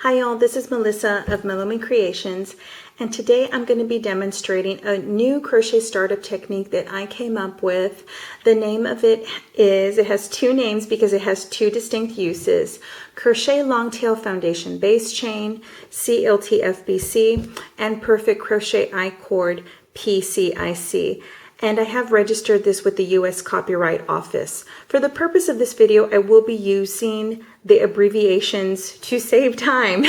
Hi y'all, this is Melissa of Melloman Creations, and today I'm going to be demonstrating a new crochet startup technique that I came up with. The name of it has two names because it has two distinct uses: Crochet Longtail Foundation Base Chain, CLTFBC, and Perfect Crochet I-Cord, PCIC. And I have registered this with the U.S. Copyright Office. For the purpose of this video, I will be using the abbreviations to save time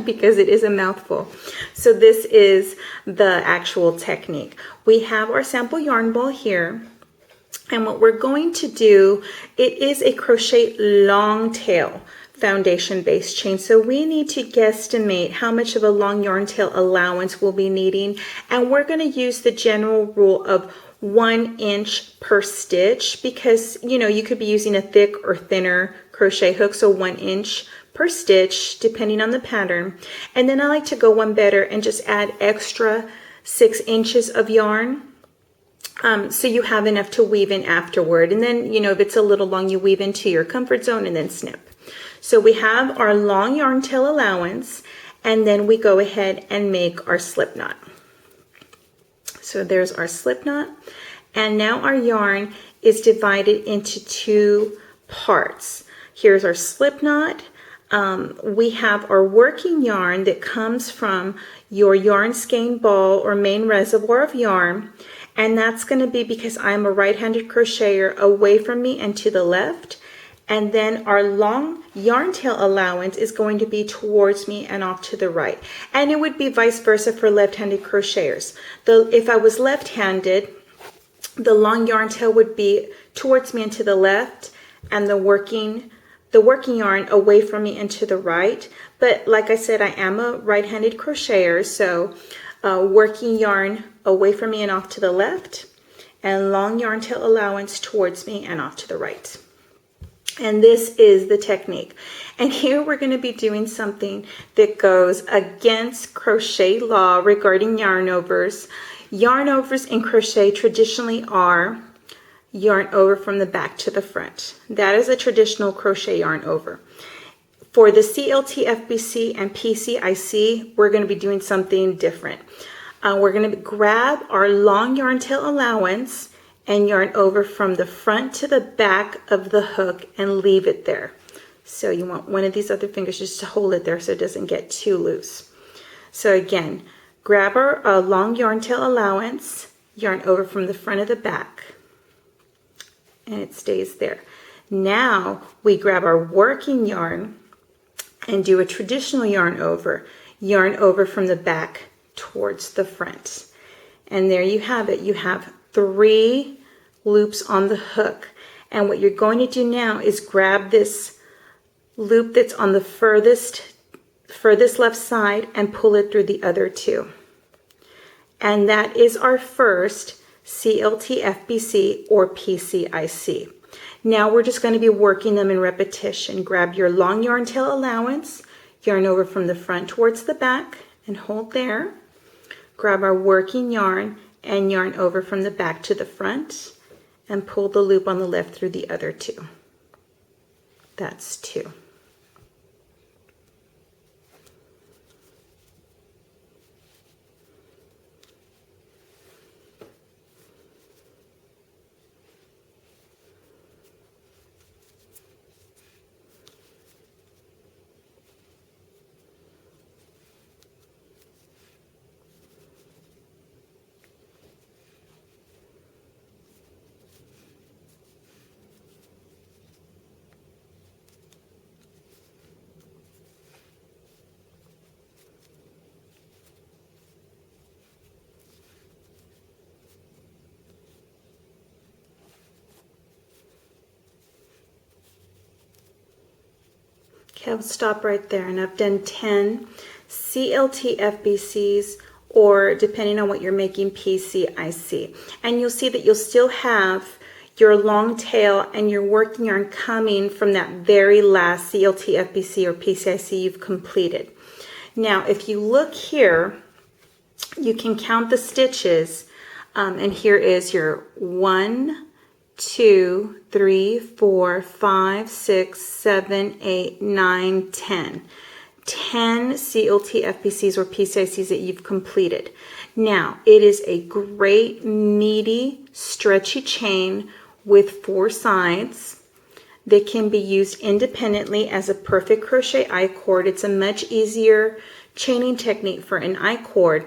because it is a mouthful. So this is the actual technique. We have our sample yarn ball here. And what we're going to do, it is a crochet long tail foundation base chain. So we need to guesstimate how much of a long yarn tail allowance we'll be needing. And we're going to use the general rule of 1 inch per stitch because, you could be using a thick or thinner crochet hook. So 1 inch per stitch, depending on the pattern. And then I like to go one better and just add extra 6 inches of yarn. So you have enough to weave in afterward. And then, if it's a little long, you weave into your comfort zone and then snip. So we have our long yarn tail allowance, and then we go ahead and make our slip knot. So there's our slip knot. And now our yarn is divided into two parts. Here's our slip knot. We have our working yarn that comes from your yarn skein ball or main reservoir of yarn. And that's going to be because I'm a right-handed crocheter, away from me and to the left. And then our long yarn tail allowance is going to be towards me and off to the right. And it would be vice versa for left-handed crocheters. If I was left-handed, the long yarn tail would be towards me and to the left, and the working yarn away from me and to the right. But like I said, I am a right-handed crocheter, so working yarn away from me and off to the left, and long yarn tail allowance towards me and off to the right. And this is the technique. And here we're going to be doing something that goes against crochet law regarding yarn overs. Yarn overs in crochet traditionally are yarn over from the back to the front. That is a traditional crochet yarn over. For the CLTFBC and PCIC, we're going to be doing something different. We're going to grab our long yarn tail allowance and yarn over from the front to the back of the hook and leave it there. So you want one of these other fingers just to hold it there so it doesn't get too loose. So again, grab our long yarn tail allowance, yarn over from the front of the back, and it stays there. Now we grab our working yarn and do a traditional yarn over from the back towards the front. And there you have it. You have 3 loops on the hook. And what you're going to do now is grab this loop that's on the furthest left side and pull it through the other 2. And that is our first CLTFBC or PCIC. Now we're just going to be working them in repetition. Grab your long yarn tail allowance, yarn over from the front towards the back and hold there. Grab our working yarn and yarn over from the back to the front and pull the loop on the left through the other 2. That's 2. Okay, I'll stop right there, and I've done 10 CLTFBCs, or depending on what you're making, PCIC. And you'll see that you'll still have your long tail and your working yarn coming from that very last CLTFBC or PCIC you've completed. Now, if you look here, you can count the stitches, and here is your 1, 2, 3, 4, 5, 6, 7, 8, 9, 10. 10 CLTFBCs or PCICs that you've completed. Now, it is a great, meaty, stretchy chain with 4 sides that can be used independently as a perfect crochet I-cord. It's a much easier chaining technique for an I-cord.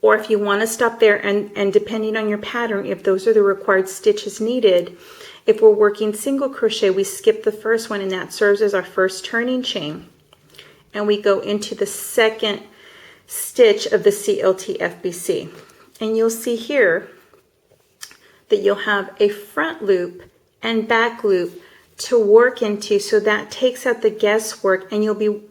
Or if you want to stop there and depending on your pattern, if those are the required stitches needed, if we're working single crochet, we skip the first one and that serves as our first turning chain. And we go into the second stitch of the CLTFBC. And you'll see here that you'll have a front loop and back loop to work into, so that takes out the guesswork, and you'll be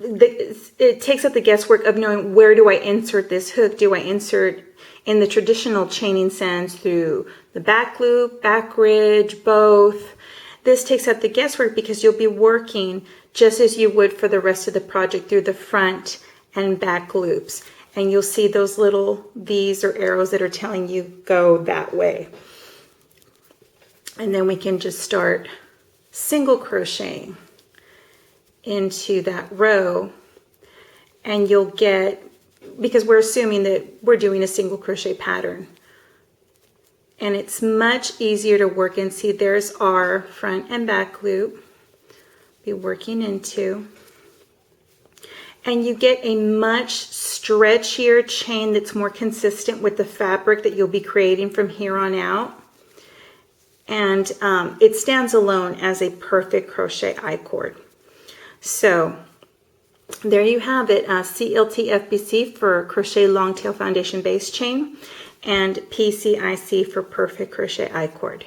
it takes out the guesswork of knowing, where do I insert this hook? Do I insert in the traditional chaining sense through the back loop, back ridge, both? This takes out the guesswork because you'll be working just as you would for the rest of the project through the front and back loops. And you'll see those little V's or arrows that are telling you go that way. And then we can just start single crocheting into that row, and you'll get, because we're assuming that we're doing a single crochet pattern, and it's much easier to work in. See, there's our front and back loop, be working into, and you get a much stretchier chain that's more consistent with the fabric that you'll be creating from here on out. And it stands alone as a perfect crochet I-cord. So there you have it, CLTFBC for crochet long tail foundation base chain, and PCIC for perfect crochet I-cord.